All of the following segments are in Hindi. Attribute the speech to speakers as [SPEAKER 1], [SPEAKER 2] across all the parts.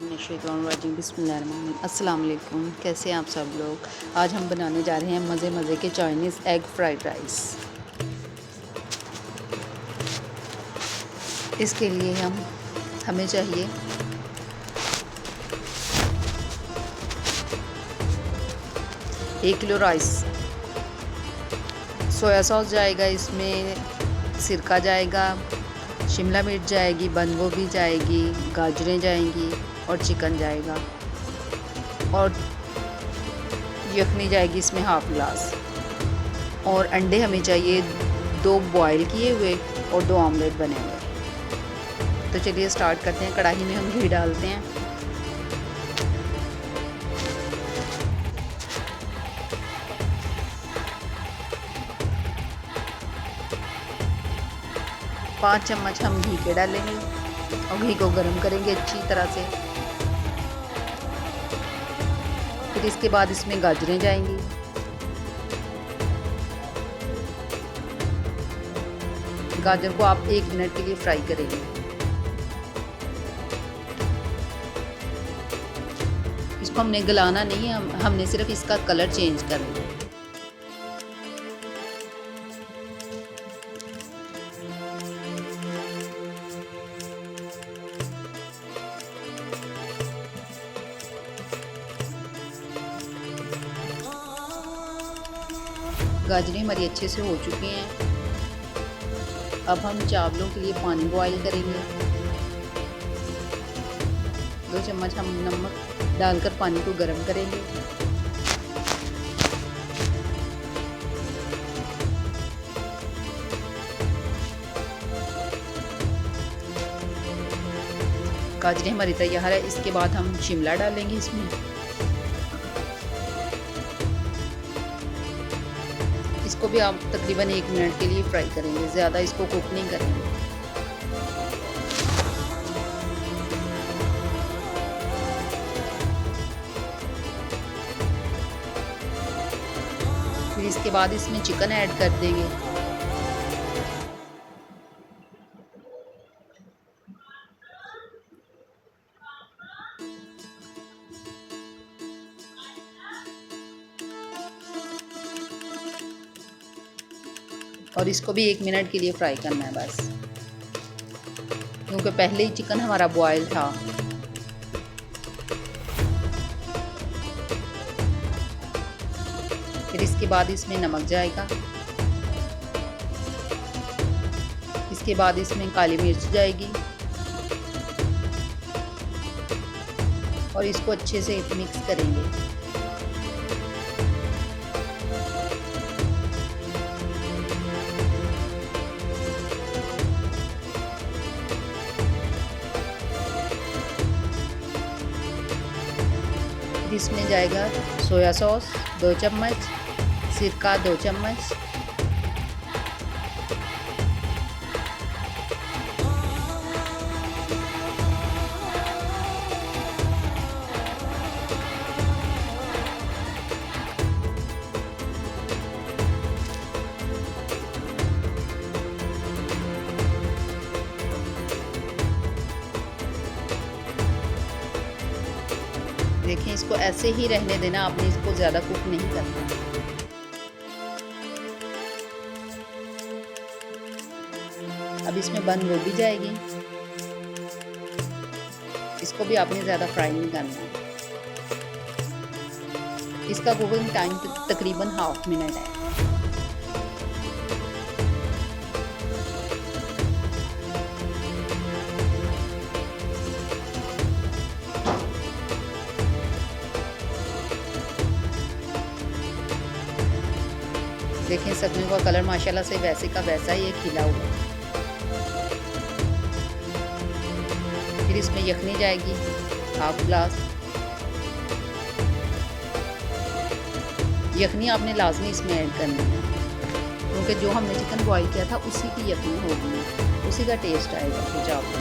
[SPEAKER 1] अस्सलाम वालेकुम, कैसे हैं आप सब लोग। आज हम बनाने जा रहे हैं मज़े मज़े के चाइनीज़ एग फ्राइड राइस। इसके लिए हमें चाहिए 1 किलो राइस, सोया सॉस जाएगा, इसमें सिरका जाएगा, शिमला मिर्च जाएगी, बंद गोभी जाएगी, गाजरें जाएंगी और चिकन जाएगा और यखनी जाएगी इसमें हाफ़ ग्लास। और अंडे हमें चाहिए 2 बॉयल किए हुए और 2 ऑमलेट बने हुए। तो चलिए स्टार्ट करते हैं। कढ़ाई में हम घी डालते हैं। पाँच चम्मच हम घी के डालेंगे और घी को गर्म करेंगे अच्छी तरह से। फिर इसके बाद इसमें गाजरें जाएंगी। गाजर को आप 1 मिनट के लिए फ्राई करेंगे। इसको हमने गलाना नहीं है, हमने सिर्फ इसका कलर चेंज करना है। गाजरें हमारी अच्छे से हो चुकी हैं। अब हम चावलों के लिए पानी बॉईल करेंगे। 2 चम्मच हम नमक डालकर पानी को गर्म करेंगे। गाजरें हमारी तैयार है। इसके बाद हम शिमला डालेंगे इसमें। इसको भी आप तकरीबन 1 मिनट के लिए फ्राई करेंगे, ज़्यादा इसको कुक नहीं करेंगे। फिर इसके बाद इसमें चिकन ऐड कर देंगे। और इसको भी 1 मिनट के लिए फ्राई करना है बस, क्योंकि पहले ही चिकन हमारा बॉयल था। फिर इसके बाद इसमें नमक जाएगा। इसके बाद इसमें काली मिर्च जाएगी और इसको अच्छे से मिक्स करेंगे। इसमें जाएगा सोया सॉस 2 चम्मच, सिरका 2 चम्मच, देखें इसको ऐसे ही रहने देना, आपने इसको ज़्यादा कुक नहीं करना। अब इसमें बंद गोभी जाएगी। इसको भी आपने ज़्यादा फ्राई नहीं करना। इसका कुकिंग टाइम तकरीबन हाफ मिनट है। देखें सब्जियों का कलर माशाल्लाह से वैसे का वैसा ही खिला हुआ। फिर इसमें यखनी जाएगी हाफ ग्लास। यखनी आपने लाजमी इसमें ऐड करनी है, क्योंकि जो हमने चिकन बॉईल किया था उसी की यखनी होगी, उसी का टेस्ट आएगा फिर चावल।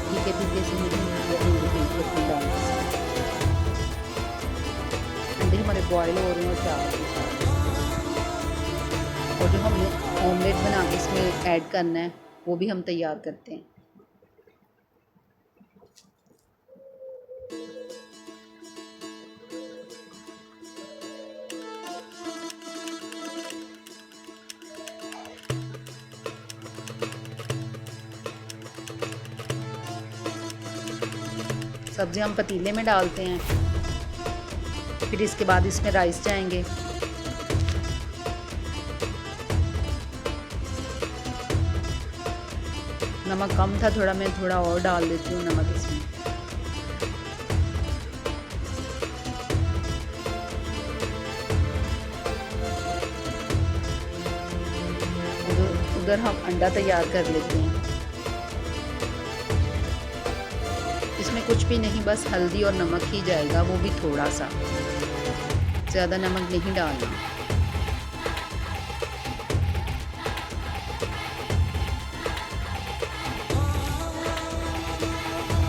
[SPEAKER 1] ठीक है, फिर जैसे यखनी डालना। अंडे हमारे बॉयल हो रहे हैं और चावल के साथ। और जो हमने ऑमलेट बना के इसमें ऐड करना है वो भी हम तैयार करते हैं। सब्ज़ी हम पतीले में डालते हैं, फिर इसके बाद इसमें राइस जाएंगे। नमक कम था थोड़ा, मैं थोड़ा और डाल देती हूँ नमक इसमें। उधर हम अंडा तैयार कर लेते हैं। इसमें कुछ भी नहीं, बस हल्दी और नमक ही जाएगा, वो भी थोड़ा सा, ज़्यादा नमक नहीं डालना।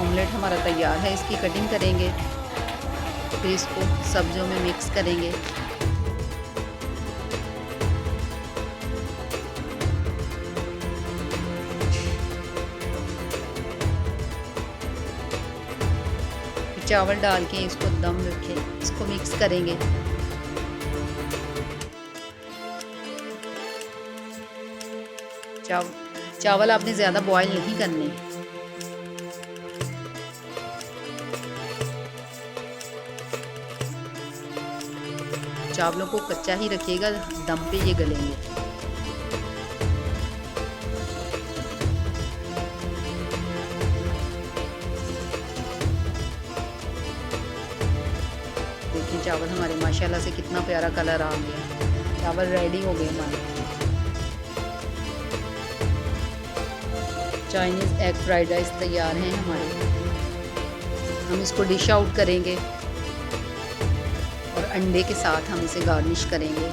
[SPEAKER 1] ऑमलेट हमारा तैयार है, इसकी कटिंग करेंगे, फिर इसको सब्जियों में मिक्स करेंगे। चावल डाल के इसको दम रखें, इसको मिक्स करेंगे। चावल आपने ज़्यादा बॉईल नहीं करने, चावलों को कच्चा ही रखिएगा, दम पे ये गलेंगे। देखिए चावल हमारे माशाल्लाह से कितना प्यारा कलर आ गया। चावल रेडी हो गए हमारे। चाइनीज़ एग फ्राइड राइस तैयार हैं हमारे। हम इसको डिश आउट करेंगे और अंडे के साथ हम इसे गार्निश करेंगे।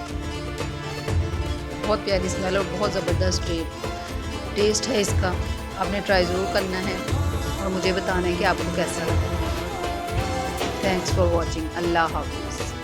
[SPEAKER 1] बहुत प्यारी स्मेल और बहुत ज़बरदस्त टेस्ट है इसका। आपने ट्राई ज़रूर करना है और मुझे बताना है कि आपको कैसा लगा। Thanks for watching. अल्लाह हाफ़िज़।